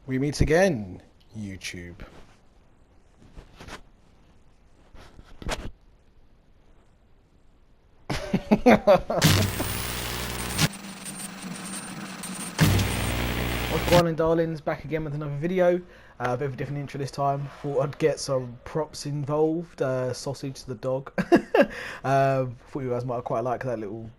We meet again, YouTube. What's going on, darlings? Back again with another video. A bit of a different intro this time. Thought I'd get some props involved. Sausage the dog. Thought you guys might quite like that little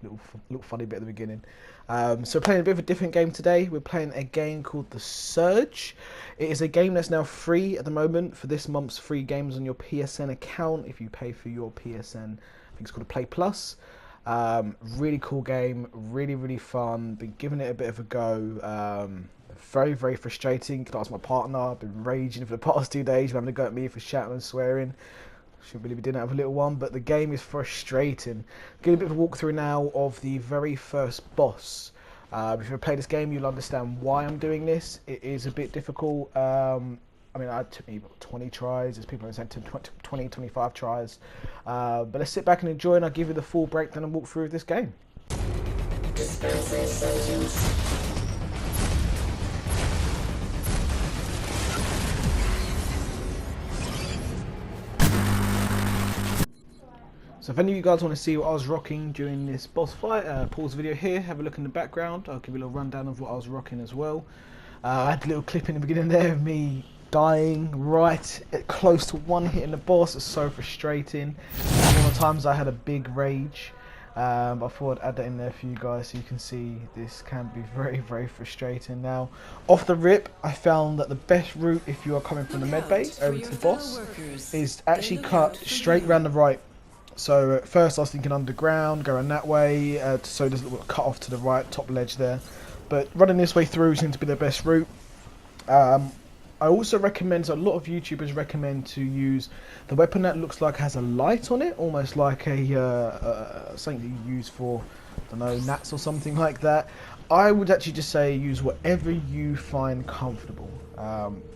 funny bit at the beginning. So we're playing a bit of a different game today. We're playing a game called The Surge. It is a game that's now free at the moment for this month's free games on your PSN account. If you pay for your PSN, I think it's called a Play Plus. Really cool game, really fun. Been giving it a bit of a go. Very frustrating. Can ask my partner. I've been raging for the past 2 days, having to go at me for shouting and swearing. Shouldn't really be doing that with a little one, but the game is frustrating. Getting a bit of a walkthrough now of the very first boss. If you play this game, you'll understand why I'm doing this. It is a bit difficult. I mean, it took me about 20 tries. There's people who sent 20, 25 tries. But let's sit back and enjoy, and I'll give you the full breakdown and walkthrough of this game. So if any of you guys want to see what I was rocking during this boss fight, pause the video here, have a look in the background. I'll give you a little rundown of what I was rocking as well. I had a little clip in the beginning there of me dying right at close to one hit in the boss. It's so frustrating. One of the times I had a big rage. I thought I'd add that in there for you guys so you can see this can be very frustrating. Now, off the rip, I found that the best route if you are coming from the medbay over to the boss is actually cut straight round the right. So at first I was thinking underground, going that way, so there's a little cut off to the right, top ledge there. But running this way through seems to be the best route. I also recommend, so a lot of YouTubers recommend to use the weapon that looks like has a light on it, almost like a something that you use for, I don't know, gnats or something like that. I would actually just say use whatever you find comfortable.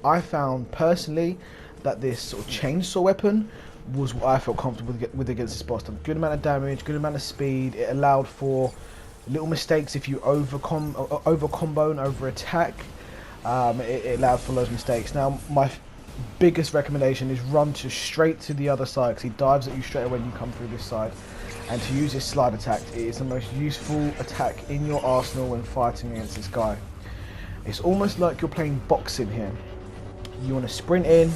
I found personally that this sort of chainsaw weapon was what I felt comfortable with against this boss. A good amount of damage, good amount of speed. It allowed for little mistakes if you over combo and over attack. It allowed for those mistakes. Now my biggest recommendation is run straight to the other side, because he dives at you straight away when you come through this side. And to use his slide attack, it is the most useful attack in your arsenal when fighting against this guy. It's almost like you're playing boxing here. You want to sprint in.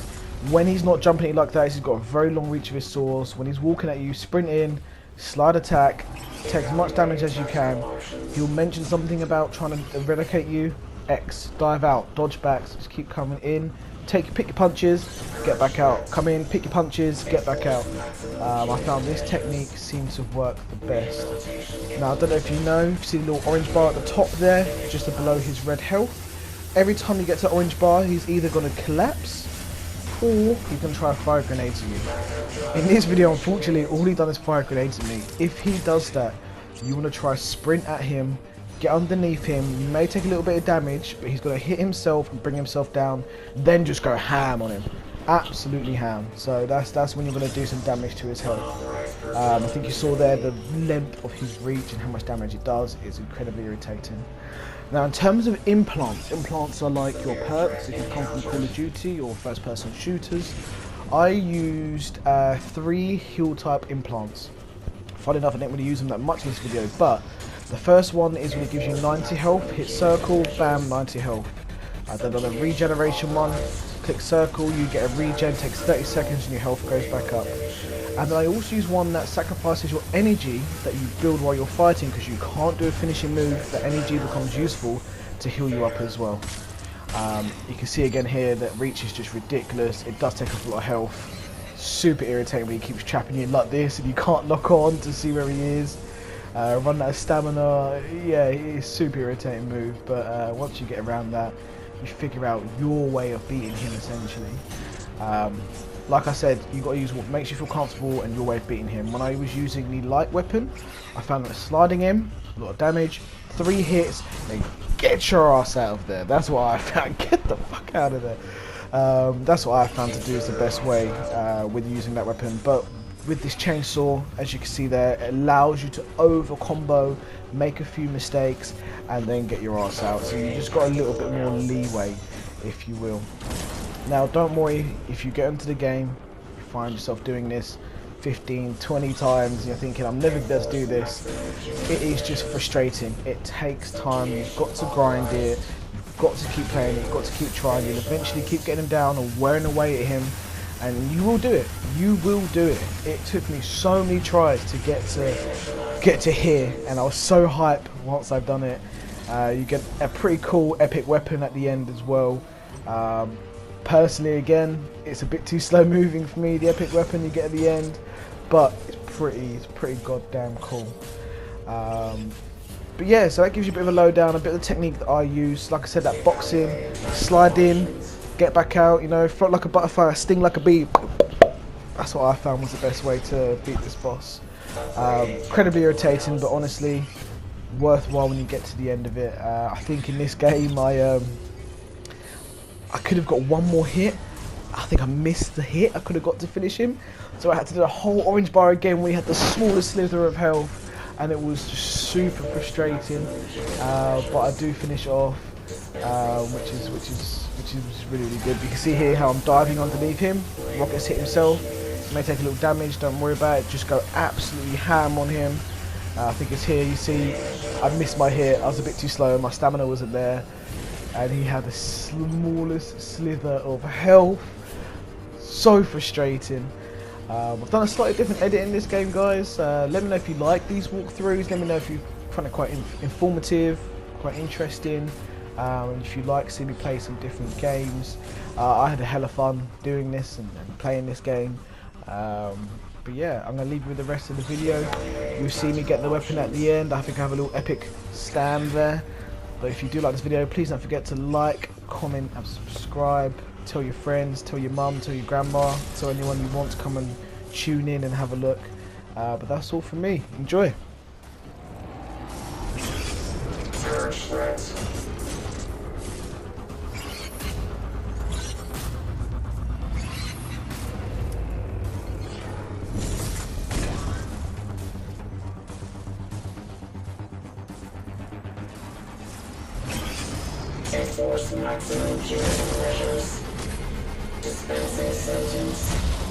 When he's not jumping at you like that, he's got a very long reach of his swords. When he's walking at you, sprint in, slide attack, take as much damage as you can. He'll mention something about trying to eradicate you. X, dive out, dodge backs, just keep coming in. Pick your punches, get back out. Come in, pick your punches, get back out. I found this technique seems to work the best. Now I don't know if you know, you see the little orange bar at the top there, just below his red health. Every time you get to the orange bar, he's either going to collapse, or he can try fire grenades at you. In this video, unfortunately, all he done is fire grenades at me. If he does that, you want to try sprint at him, get underneath him. You may take a little bit of damage, but he's going to hit himself and bring himself down, then just go ham on him. Absolutely ham. So that's when you're going to do some damage to his health. I think you saw there the length of his reach and how much damage it does is incredibly irritating. Now, in terms of implants are like your perks if you come from Call of Duty or first-person shooters. I used 3 heal type implants. Funny enough, I didn't really use them that much in this video, but the first one is when it gives you 90 health, hit circle, bam, 90 health. Then on the regeneration one, click circle, you get a regen, takes 30 seconds and your health goes back up. And then I also use one that sacrifices your energy that you build while you're fighting, because you can't do a finishing move. The energy becomes useful to heal you up as well. You can see again here that reach is just ridiculous. It does take up a lot of health. Super irritating when he keeps trapping you like this and you can't lock on to see where he is. Run out of stamina. Yeah, it is super irritating move, but once you get around that, you figure out your way of beating him essentially. Like I said, you've got to use what makes you feel comfortable and your way of beating him. When I was using the light weapon, I found that sliding him, a lot of damage, 3 hits, then get your ass out of there. That's what I found. Get the fuck out of there. That's what I found to do is the best way with using that weapon. But with this chainsaw, as you can see there, it allows you to over combo, make a few mistakes, and then get your ass out. So you just got a little bit more leeway if you will. Now don't worry if you get into the game, you find yourself doing this 15, 20 times and you're thinking I'm never going to do this. It is just frustrating. It takes time, you've got to grind it, you've got to keep playing it, you've got to keep trying, you'll eventually keep getting him down or wearing away at him, and you will do it. You will do it. It took me so many tries to get to here, and I was so hyped once I've done it. You get a pretty cool epic weapon at the end as well. Personally, again, it's a bit too slow moving for me, the epic weapon you get at the end, but it's pretty goddamn cool. But yeah, so that gives you a bit of a lowdown, a bit of the technique that I use. Like I said, that boxing, slide in, get back out, you know, float like a butterfly, sting like a bee. That's what I found was the best way to beat this boss. Incredibly irritating, but honestly worthwhile when you get to the end of it. I think in this game I could have got one more hit. I think I missed the hit I could have got to finish him, so I had to do the whole orange bar again where he had the smallest slither of health, and it was just super frustrating. But I do finish it off, which is really good. You can see here how I'm diving underneath him. Rocket's hit himself. It may take a little damage, don't worry about it, just go absolutely ham on him. I think it's here, you see I missed my hit, I was a bit too slow, my stamina wasn't there, and he had the smallest slither of health. So frustrating. I've done a slightly different edit in this game, guys. Let me know if you like these walkthroughs, let me know if you find it quite informative, quite interesting, and if you like seeing me play some different games. I had a hell of fun doing this and playing this game. But yeah, I'm going to leave you with the rest of the video. You'll see me get the weapon at the end. I think I have a little epic stand there. But if you do like this video, please don't forget to like, comment and subscribe. Tell your friends, tell your mum, tell your grandma, tell anyone you want to come and tune in and have a look. But that's all from me. Enjoy. Enforce maximum curative measures. Dispensing sentence.